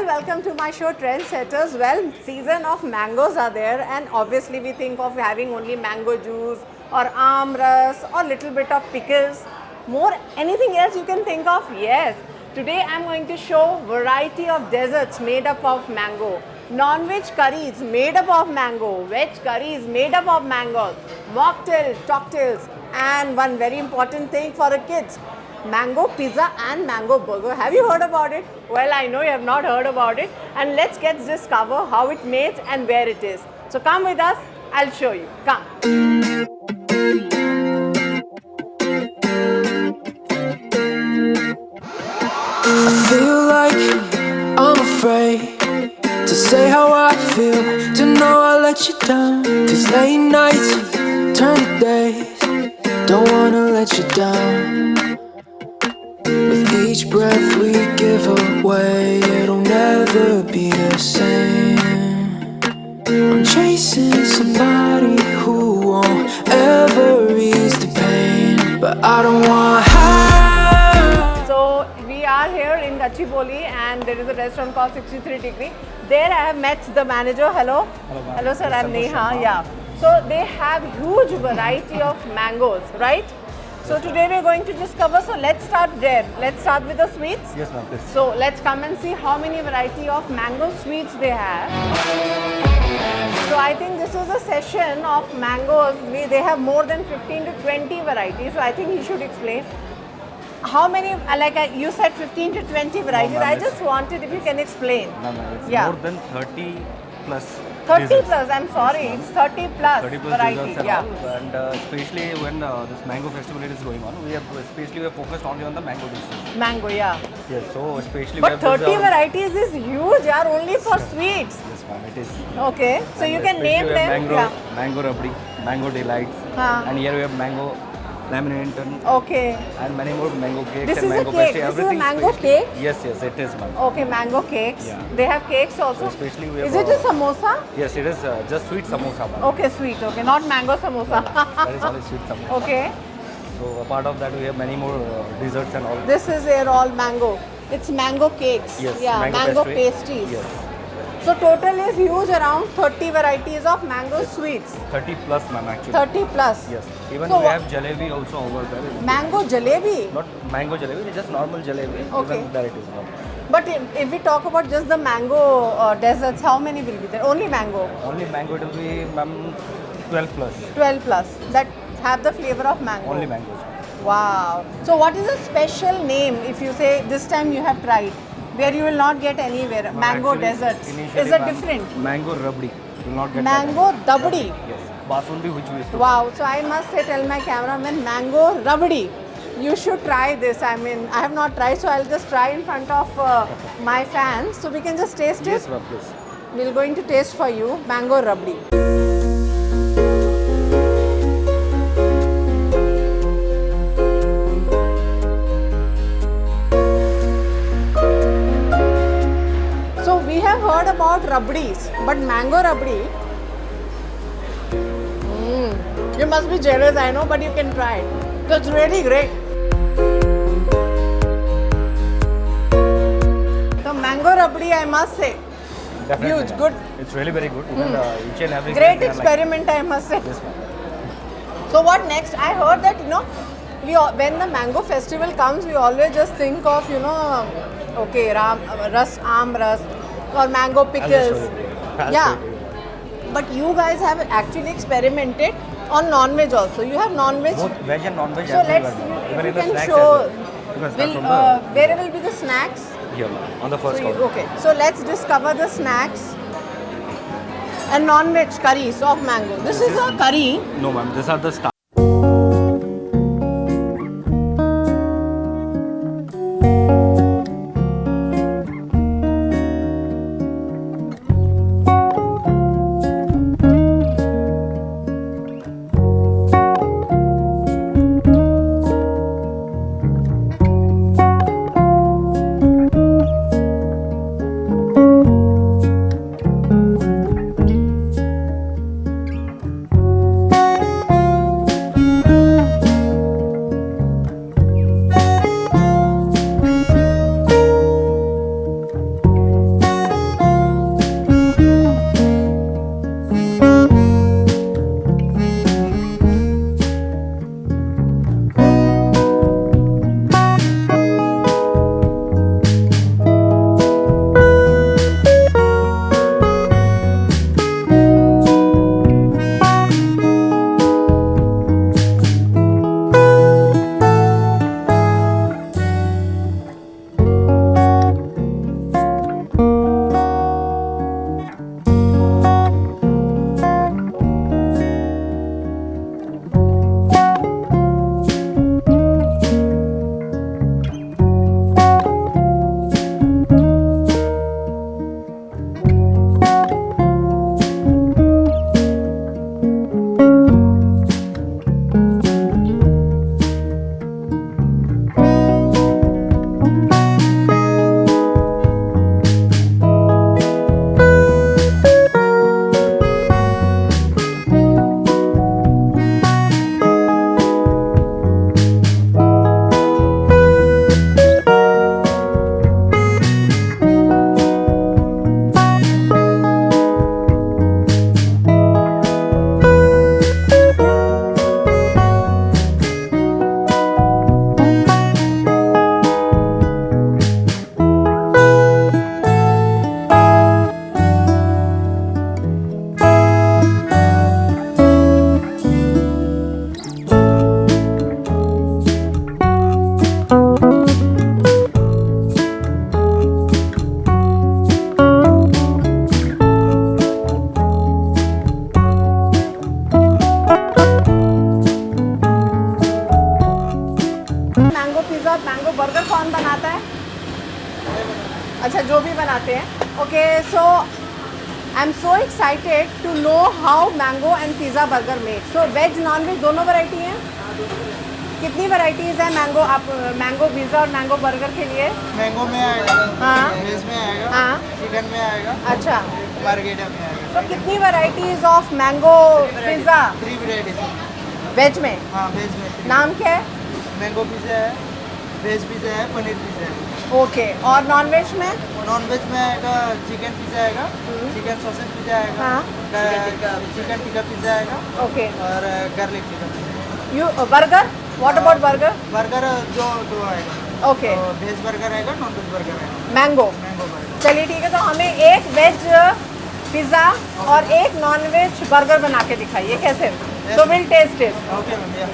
Well, welcome to my show Trendsetters. Well, season of mangoes are there, and obviously we think of having only mango juice or amras or little bit of pickles. More anything else you can think of? Yes. Today I'm going to show variety of desserts made up of mango. Non-veg curries made up of mango, veg curries made up of mango, mocktails, cocktails, and one very important thing for the kids, mango pizza and mango burger. Have you heard about it? Well, I know you have not heard about it, and let's get discover how it made and where it is. So come with us, I'll show you. Come. I feel like I'm afraid to say how I feel, to know I let you down. Cause late nights turn to days, don't wanna let you down. With each breath we give away, it'll never be the same. I'm chasing somebody who won't ever ease the pain, but I don't want half. So we are here in Gachibowli, and there is a restaurant called 63 Degree. There I have met the manager. Hello. Hello sir, I'm Neha. Yeah. So they have huge variety of mangoes, right? So today we're going to discover. So let's start there. Let's start with the sweets. Yes, ma'am, please. So let's come and see how many variety of mango sweets they have. So I think this is a session of mangoes. They have more than 15 to 20 varieties. So I think he should explain. How many, you said 15 to 20 varieties. ma'am, I just wanted if you can explain. No, no, it's Yeah. more than 30 plus 30 desserts. plus, I'm sorry, it's 30 plus 30 plus variety. desserts and Yeah. all. And especially when this mango festival is going on, we are focused only on the mango dishes. Mango, yeah. Yes, so especially But we have 30 this, varieties is huge, are only for sweets. Yes, ma'am, it is. Okay, so you can Especially name we have them. Mango rabdi, mango delights, Huh. and here we have mango laminate Okay. and many more mango cakes This and is a mango cake. pastry. This is a Everything mango especially- cake? Yes, yes, it is, ma'am. Okay, mango cakes. Yeah. They have cakes also. So especially we have Is it a samosa? Yes, it is just sweet samosa, ma'am. Okay, sweet. Okay, not mango samosa. That is only sweet samosa. Okay. So apart of that, we have many more desserts and all. This is here all mango. It's mango cakes. Yes, Yeah, mango pastry. pastries. Yes, So total is huge, around 30 varieties of mango sweets. 30 plus, ma'am, actually. 30 plus. Yes. Even So we wha- have jalebi also over there. Mango jalebi. Not mango jalebi, it's just normal jalebi. Okay. Even there it is, ma'am. But if we talk about just the mango desserts, how many will be there? Only mango. Only mango, it will be, ma'am, 12 plus. 12 plus that have the flavor of mango. Only mangoes. Wow. So what is a special name if you say this time you have tried, where you will not get anywhere? Ma'am, Mango actually, desserts. initially, Is it ma'am, different? Mango rabdi. You will not get Mango that. dabdi. Yes. Basundi which we used to. Wow. So I must say, tell my cameraman, mango rabdi. You should try this. I mean, I have not tried, so I'll just try in front of my fans. So we can just taste Yes, it. ma'am, please. We're going to taste for you mango rabdi. So we have heard about rabdis, but mango rabdi. You must be jealous, I know, but you can try it. So it's really great. The mango rabdi, I must say, Definitely, huge, ma'am. good. It's really very good. Even each and every Great they are like- experiment, I must say. Yes, ma'am. So what next? I heard that when the mango festival comes, we always just think of okay, am ras, or mango I'll pickles. just show you. I'll Yeah, show you. but you guys have actually experimented on non-veg also. You have non-veg. Both veg and non-veg. So let's everywhere, see even if in you the can snacks show. as well. You can start from Where will be the snacks? here, on the first So counter. okay, so let's discover the snacks and non-veg curries of mango. This is a curry. No, ma'am. These are the start. Pizza और mango burger कौन बनाता है? अच्छा, जो भी बनाते हैं। Okay, so I am so excited to know how mango and pizza burger made. So veg non veg दोनों वैरायटी हैं? कितनी वैरायटीज़ हैं मैंगो पिज़्ज़ा और मैंगो बर्गर के लिए? मैंगो में आएगा, हाँ वेज में आएगा, हाँ, चिकन में आएगा, अच्छा। मार्गेटा में आएगा। तो कितनी varieties of mango pizza 3 variety. Veg में? हाँ, वेज में 3। नाम क्या है? मैंगो पिज़्ज़ा है, वेज पिज़्ज़ा है, पनीर पिज़्ज़ा है। ओके, और नॉन वेज में? नॉन वेज में आएगा चिकन पिज़्ज़ा आएगा, चिकन सॉसेज पिज़्ज़ा आएगा, हाँ। चिकन टिक्का पिज़्ज़ा आएगा ओके, और garlic chicken pizza. You burger, what about burger? Burger दो आएगा। ओके, तो वेज बर्गर आएगा, नॉन वेज बर्गर आएगा। मैंगो। Mango burger. चलिए ठीक है, तो हमें एक वेज पिज़्ज़ा और एक नॉन वेज बर्गर बना के दिखाइए कैसे, तो will test it. Okay ma'am, yeah.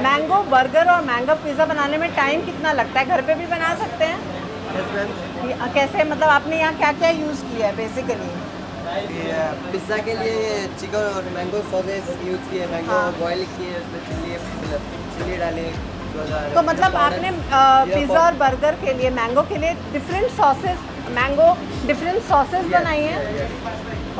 Mango burger और मैंगो पिज़्ज़ा बनाने में टाइम कितना लगता है? घर पे भी बना सकते हैं? Yes ma'am. कैसे, मतलब आपने यहाँ क्या क्या यूज़ किया है बेसिकली? पिज़्ज़ा के लिए चिकन और मैंगो सॉसेस यूज़ किए, मैंगो हाँ। बॉयल किए, उसमें चिल्ली डाले। तो मतलब आपने पिज़्ज़ा और बर्गर के लिए, मैंगो के लिए डिफरेंट सॉसेस बनाई हैं?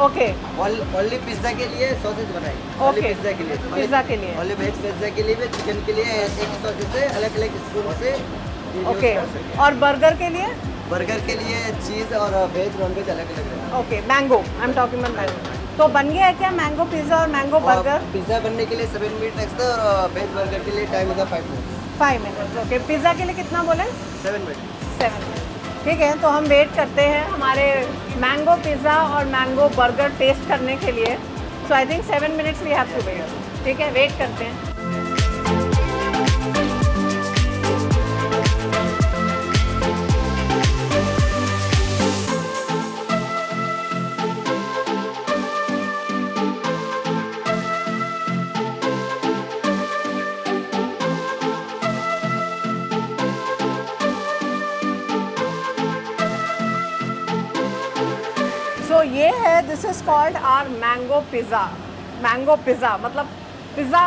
ओके, ओनली पिज़्ज़ा के लिए सॉसेज बनाए। ओके, पिज़्ज़ा के लिए, पिज़्ज़ा के लिए। ओनली वेज पिज़्ज़ा के लिए भी, चिकन के लिए एक सॉसेज से अलग अलग स्पून से use ओके, कर सकते हैं। और बर्गर के लिए? बर्गर के लिए चीज़ और वेज नॉन वेज अलग अलग है। Okay, mango, I am talking about mango. तो बन गया है क्या मैंगो पिज़्ज़ा और मैंगो बर्गर? पिज़्ज़ा बनने के लिए 7 मिनट लगता है और वेज बर्गर के लिए टाइम होता है 5 मिनट। 5 मिनट्स। ओके, पिज़्ज़ा के लिए कितना बोले? 7 मिनट। 7 मिनट। ठीक है, तो हम वेट करते हैं हमारे मैंगो पिज़्ज़ा और मैंगो बर्गर टेस्ट करने के लिए। So I think 7 minutes we have to wait. ठीक है, वेट करते हैं। सो ये है, this is called our mango pizza मतलब pizza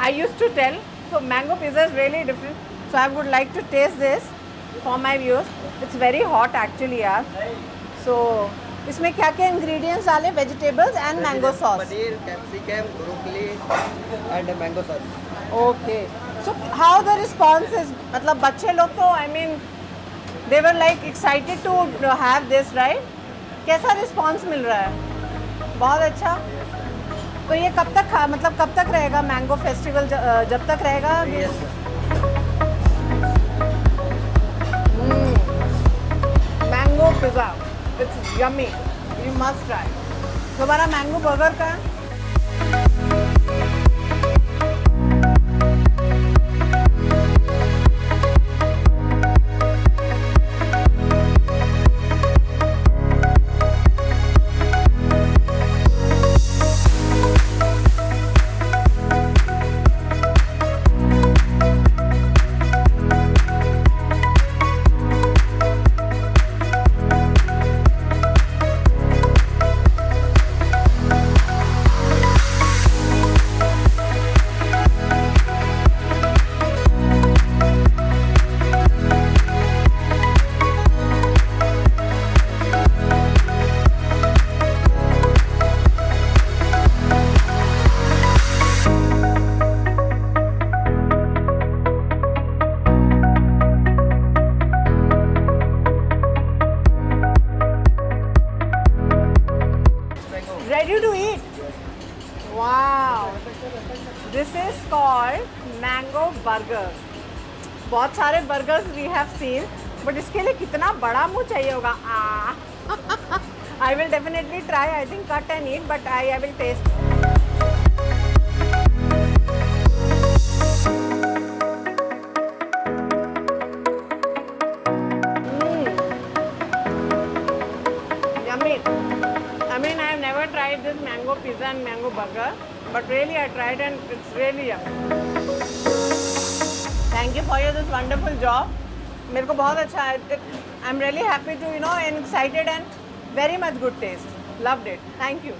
I use to tell, so mango pizza is really different. So I would like to taste this for my viewers. It's very hot actually यार। सो इसमें क्या क्या ingredients डाले? Vegetables and mango sauce. Paneer, capsicum, broccoli and mango sauce. Okay, so how the response is? मतलब बच्चे लोग तो I mean they were like excited to have this, right? कैसा रिस्पॉन्स मिल रहा है? बहुत अच्छा। तो ये कब तक रहेगा मैंगो फेस्टिवल? जब तक रहेगा? Mango pizza, it's yummy, you must try. दोबारा मैंगो बर्गर का Ready to eat. Wow. This is called mango burger. बहुत सारे burgers we have seen, but इसके लिए कितना बड़ा मुंह चाहिए होगा. I will definitely try. I think cut and eat, but I will taste. Yummy. I mean, I have never tried this mango pizza and mango burger, but really I tried and it's really yummy. Thank you for your this wonderful job. मेरे को बहुत अच्छा है. I'm really happy to, and excited and very much good taste. Loved it. Thank you.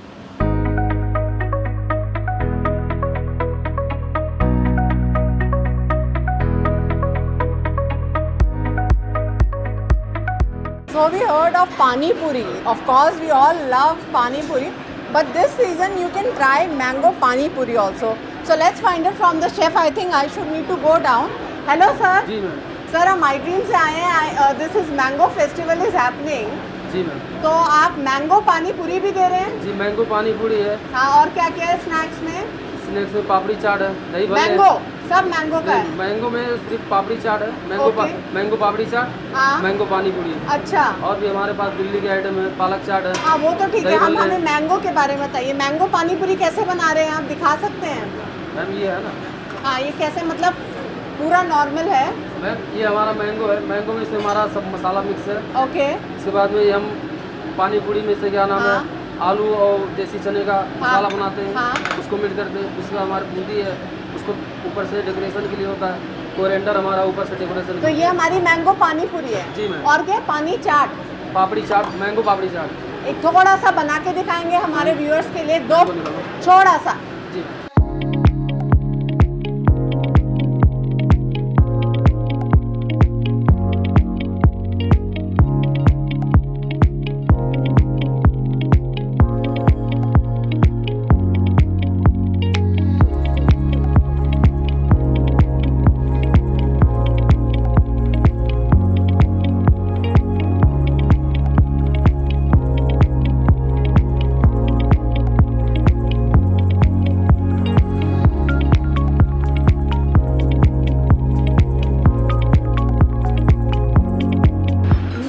So we heard of Pani Puri. Of course, we all love Pani Puri. But this season, you can try mango Pani Puri also. So let's find it from the chef. I think I should need to go down. Hello, sir. जी ma'am. Sir हम my dream से आए हैं. This is mango festival is happening. जी ma'am. तो आप mango पानी पूरी भी दे रहे हैं? जी मैंगो पानी पूरी है. हाँ, और क्या क्या है स्नैक्स में? स्नैक्स में पापड़ी चाट है, दही भल्ले मैंगो है. सब मैंगो का है? मैंगो में सिर्फ पापड़ी चाट है. मैंगो पापड़ी चाट, हाँ. मैंगो पानी पूरी. अच्छा. और भी हमारे पास दिल्ली के आइटम है, पालक चाट है. हाँ, वो तो ठीक है. दही हम भल्ले हमें मैंगो के बारे में बताइए. मैंगो पानी पूरी कैसे बना रहे हैं, आप दिखा सकते हैं? मैम ये है ना. हाँ, ये कैसे, मतलब पूरा नॉर्मल है? मैम ये हमारा मैंगो है. मैंगो में से हमारा सब मसाला मिक्स है. ओके. इसके बाद में हम पानी पूरी में से क्या नाम हाँ. है, आलू और देसी चने का मसाला बनाते हैं. हाँ. उसको मिक्स करते हैं. उसके बाद हमारी बूंदी है, उसको ऊपर से डेकोरेशन के लिए होता है. कोरिएंडर हमारा ऊपर से डेकोरेशन. तो ये हमारी मैंगो पानी पूरी है. जी मैम. और क्या? पानी चाट, पापड़ी चाट, मैंगो पापड़ी चाट. एक थोड़ा सा बना के दिखाएंगे हमारे व्यूअर्स के लिए. दो थोड़ा सा. जी.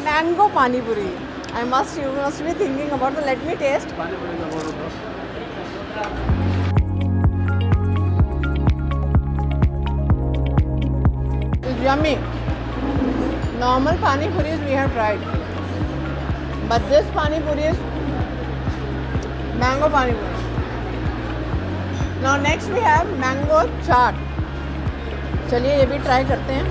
Mango pani puri. You must be thinking about the. Let me taste. पानी पूरी का बोल दो. It's yummy. Normal pani puris we have tried, but this pani puri is mango pani puri. Now next we have mango chaat. चलिए ये भी try करते हैं.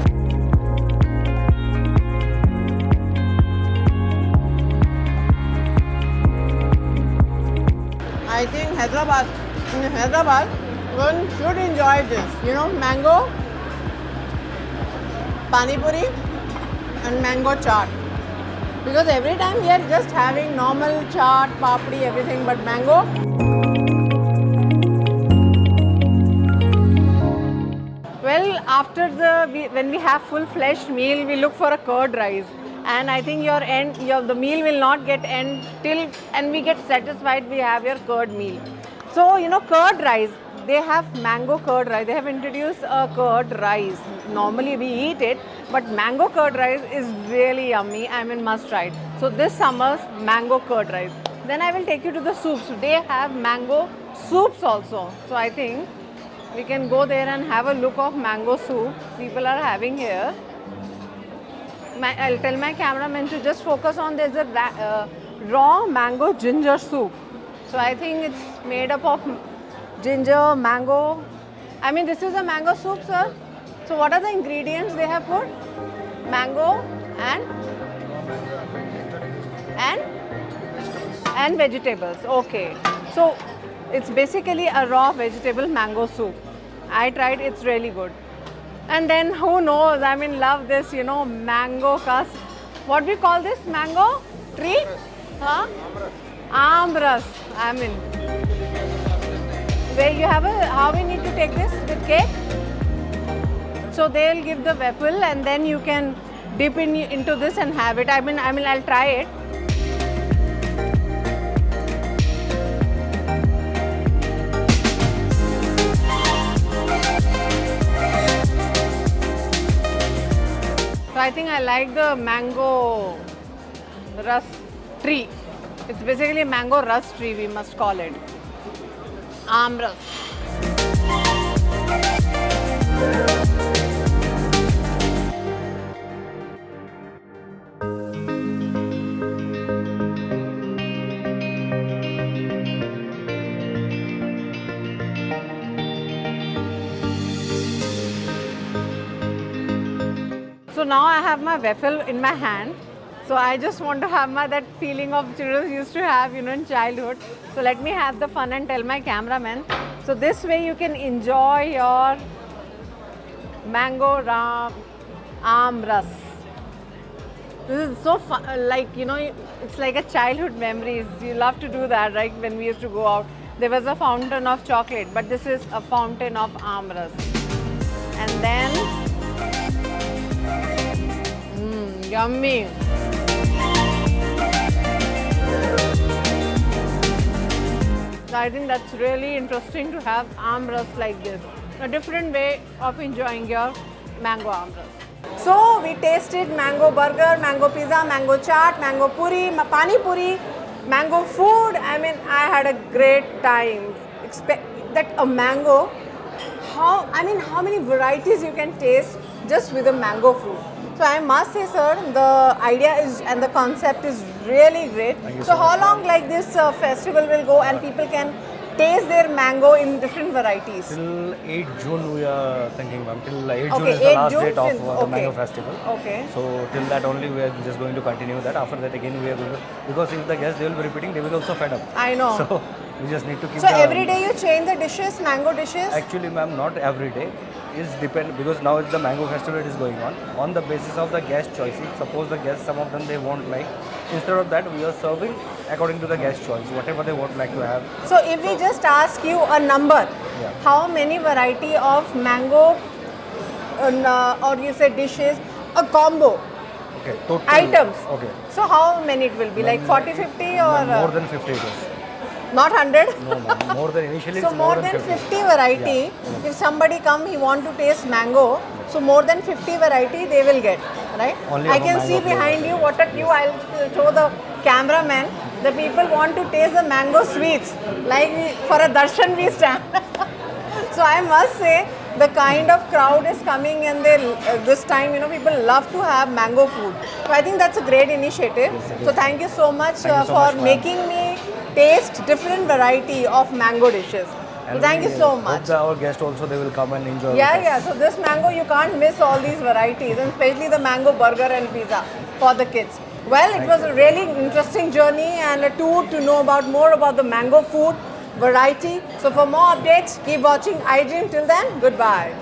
I think in Hyderabad, one should enjoy this. Mango, pani puri, and mango chaat. Because every time we are just having normal chaat, papdi, everything, but mango. Well, after when we have full-fledged meal, we look for a curd rice. And I think the meal will not get end till and we get satisfied we have your curd meal. So, curd rice, they have mango curd rice. They have introduced a curd rice. Normally we eat it, but mango curd rice is really yummy. I mean, must try it. So this summer's mango curd rice. Then I will take you to the soups. They have mango soups also. So I think we can go there and have a look of mango soup people are having here. I'll tell my cameraman to just focus on there's a raw mango ginger soup. So I think it's made up of ginger, mango. I mean, this is a mango soup, sir. So what are the ingredients they have put? Mango and vegetables. Okay. So it's basically a raw vegetable mango soup. I tried, it's really good. And then who knows, I mean, love this, mango kas. What we call this? Mango tree? Huh? Amras. I mean, where you have how we need to take this with cake? So they'll give the waffle and then you can dip into this and have it. I mean, I'll try it. I think I like the mango rus tree. It's basically mango rus tree, we must call it. Amras. So now I have my waffle in my hand. So I just want to have that feeling of children used to have, in childhood. So let me have the fun and tell my cameraman. So this way you can enjoy your mango amras. This is so fun, it's like a childhood memories. You love to do that, right? When we used to go out, there was a fountain of chocolate, but this is a fountain of amras. And then, yummy. So I think that's really interesting to have amras like this. A different way of enjoying your mango amras. So we tasted mango burger, mango pizza, mango chaat, mango puri, pani puri, mango food. I mean, I had a great time. Expect that a mango, how many varieties you can taste just with a mango fruit. So I must say, sir, the idea is and the concept is really great. So how long like this festival will go and people can taste their mango in different varieties? Till 8 June we are thinking, ma'am. Till 8 June Okay, is the 8 last June date of till- the mango festival. Okay. So till that only we are just going to continue that. After that again we are going to, because if the guests they will be repeating, they will also fed up. I know. So we just need to keep So the, every day you change the dishes, mango dishes? Actually, ma'am, not every day. It's depend because now it's the mango festival is going on. On the basis of the guest choices, suppose the guests, some of them they won't like. Instead of that, we are serving according to the guest choice, whatever they would like to have. So if we just ask you a number, Yeah. how many variety of mango or you say dishes, a combo, Okay, total items? Okay, So how many it will be? Like 40, 50 or more than 50 it is. not 100? No, ma'am, more than initially. So it's more than 50 variety, Yeah. if somebody come, he want to taste mango, so more than 50 variety they will get, right? Only I of a can mango see flavor. behind you, what a queue, I'll show the cameraman. The people want to taste the mango sweets, like for a darshan we stand. So I must say, the kind of crowd is coming and they this time, people love to have mango food. So I think that's a great initiative. So thank you so much Thank you so for much, ma'am. making me taste different variety of mango dishes. So thank you we so hope much. that our guests also they will come and enjoy. Yeah, with us. yeah. So this mango, you can't miss all these varieties, and especially the mango burger and pizza for the kids. Well, it was a really interesting journey and a tour to know about more about the mango food variety. So for more updates, keep watching iDream. Till then, goodbye.